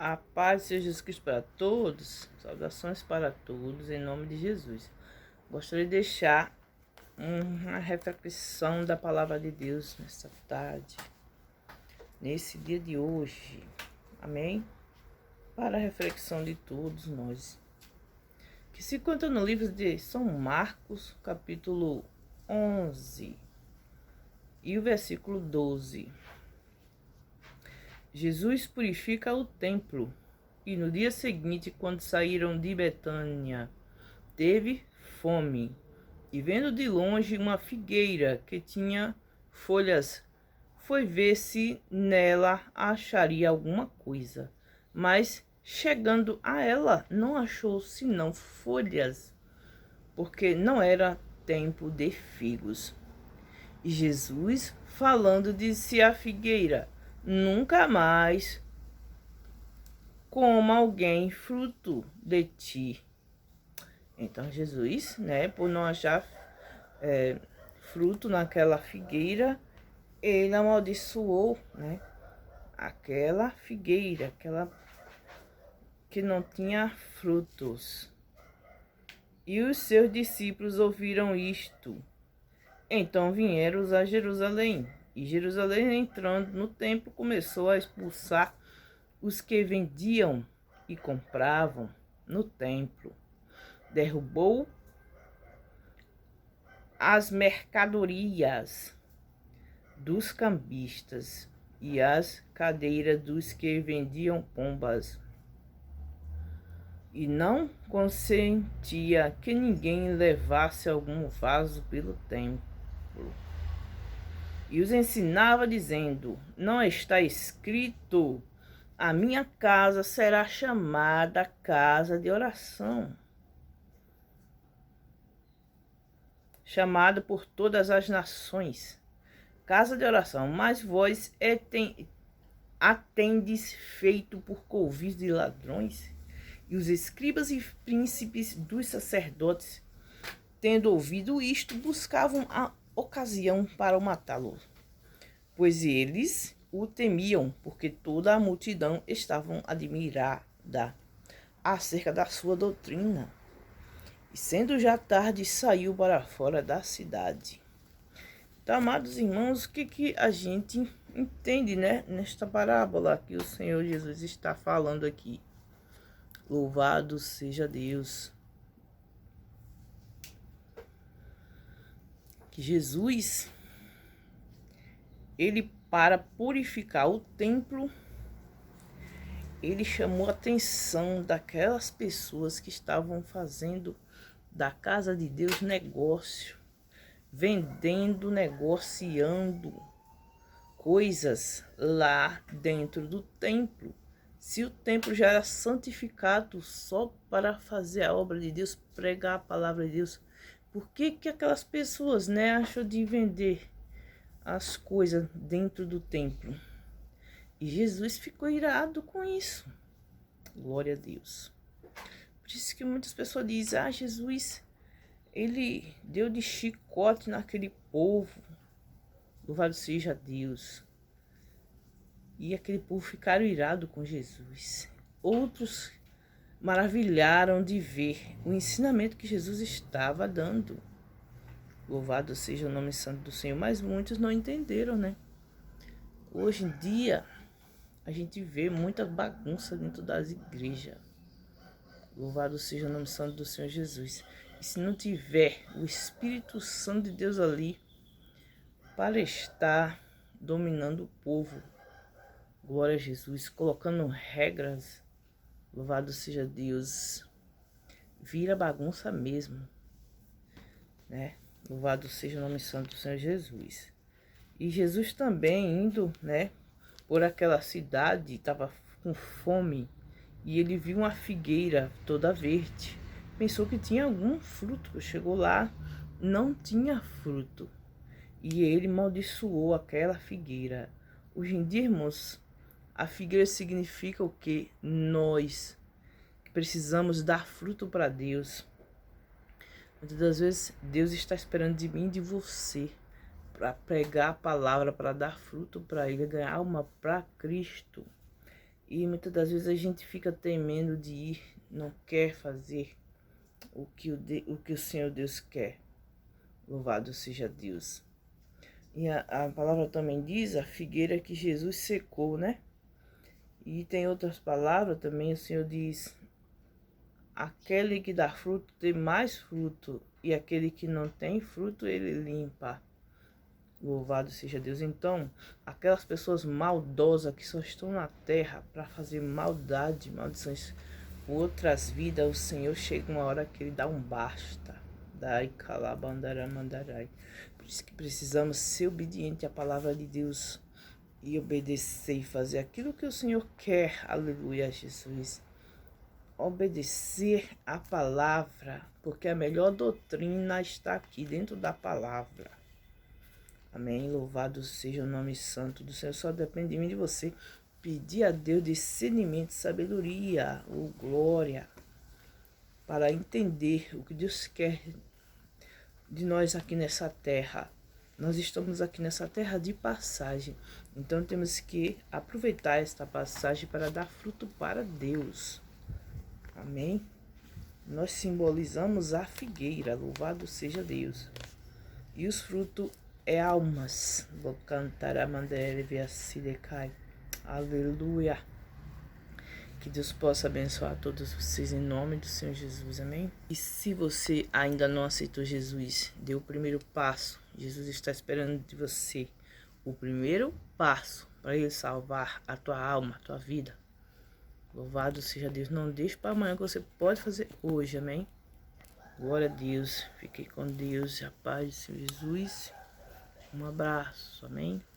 A paz de Jesus Cristo para todos, saudações para todos, em nome de Jesus. Gostaria de deixar uma reflexão da palavra de Deus nessa tarde, nesse dia de hoje, amém? Para a reflexão de todos nós, que se encontra no livro de São Marcos, capítulo 11, e o versículo 12. Jesus purifica o templo, e no dia seguinte, quando saíram de Betânia, teve fome. E vendo de longe uma figueira que tinha folhas, foi ver se nela acharia alguma coisa. Mas, chegando a ela, não achou senão folhas, porque não era tempo de figos. E Jesus, falando, disse à figueira: nunca mais coma alguém fruto de ti. Então Jesus, por não achar fruto naquela figueira, ele amaldiçoou, aquela figueira, aquela que não tinha frutos. E os seus discípulos ouviram isto. Então vieram a Jerusalém. E Jerusalém, entrando no templo, começou a expulsar os que vendiam e compravam no templo. Derrubou as mercadorias dos cambistas e as cadeiras dos que vendiam pombas. E não consentia que ninguém levasse algum vaso pelo templo. E os ensinava dizendo: não está escrito: a minha casa será chamada casa de oração, chamada por todas as nações, casa de oração, mas vós a tendes feito por covis de ladrões. E os escribas e príncipes dos sacerdotes, tendo ouvido isto, buscavam a ocasião para o matá-lo, pois eles o temiam, porque toda a multidão estava admirada acerca da sua doutrina. E sendo já tarde, saiu para fora da cidade. Então, amados irmãos, o que a gente entende, nesta parábola que o Senhor Jesus está falando aqui? Louvado seja Deus. Que Jesus, ele, para purificar o templo, ele chamou a atenção daquelas pessoas que estavam fazendo da casa de Deus negócio, vendendo, negociando coisas lá dentro do templo. Se o templo já era santificado só para fazer a obra de Deus, pregar a palavra de Deus, por que aquelas pessoas, acham de vender as coisas dentro do templo? E Jesus ficou irado com isso. Glória a Deus. Por isso que muitas pessoas dizem: Jesus, ele deu de chicote naquele povo. Louvado seja Deus. E aquele povo ficaram irados com Jesus. Outros maravilharam de ver o ensinamento que Jesus estava dando. Louvado seja o nome santo do Senhor. Mas muitos não entenderam, Hoje em dia, a gente vê muita bagunça dentro das igrejas. Louvado seja o nome santo do Senhor Jesus. E se não tiver o Espírito Santo de Deus ali para estar dominando o povo, glória a Jesus, colocando regras, louvado seja Deus, vira bagunça mesmo, Louvado seja o nome santo do Senhor Jesus. E Jesus também indo, por aquela cidade, estava com fome, e ele viu uma figueira toda verde. Pensou que tinha algum fruto. Chegou lá, não tinha fruto. E ele amaldiçoou aquela figueira. Hoje em dia, irmãos, a figueira significa o quê? Nós que precisamos dar fruto para Deus. Muitas das vezes, Deus está esperando de mim e de você para pregar a palavra, para dar fruto para Ele, ganhar alma para Cristo. E muitas das vezes a gente fica temendo de ir, não quer fazer o que o Senhor Deus quer. Louvado seja Deus. E a palavra também diz a figueira que Jesus secou, né? E tem outras palavras também, o Senhor diz: aquele que dá fruto tem mais fruto, e aquele que não tem fruto, ele limpa. Louvado seja Deus. Então, aquelas pessoas maldosas que só estão na terra para fazer maldade, maldições por outras vidas, o Senhor chega uma hora que ele dá um basta. Dai calabandara mandarai. Por isso que precisamos ser obedientes à palavra de Deus e obedecer e fazer aquilo que o Senhor quer. Aleluia, Jesus. Obedecer a palavra, porque a melhor doutrina está aqui dentro da palavra. Amém. Louvado seja o nome santo do Senhor. Só depende de mim e de você pedir a Deus discernimento, sabedoria ou glória para entender o que Deus quer de nós aqui nessa terra. Nós estamos aqui nessa terra de passagem, então temos que aproveitar esta passagem para dar fruto para Deus. Amém? Nós simbolizamos a figueira, louvado seja Deus. E os frutos é almas. Vou cantar a mandaria decai. Aleluia. Que Deus possa abençoar todos vocês em nome do Senhor Jesus, amém? E se você ainda não aceitou Jesus, dê o primeiro passo. Jesus está esperando de você o primeiro passo para Ele salvar a tua alma, a tua vida. Louvado seja Deus. Não deixe para amanhã, que você pode fazer hoje, amém? Glória a Deus. Fique com Deus. A paz de Senhor Jesus. Um abraço, amém?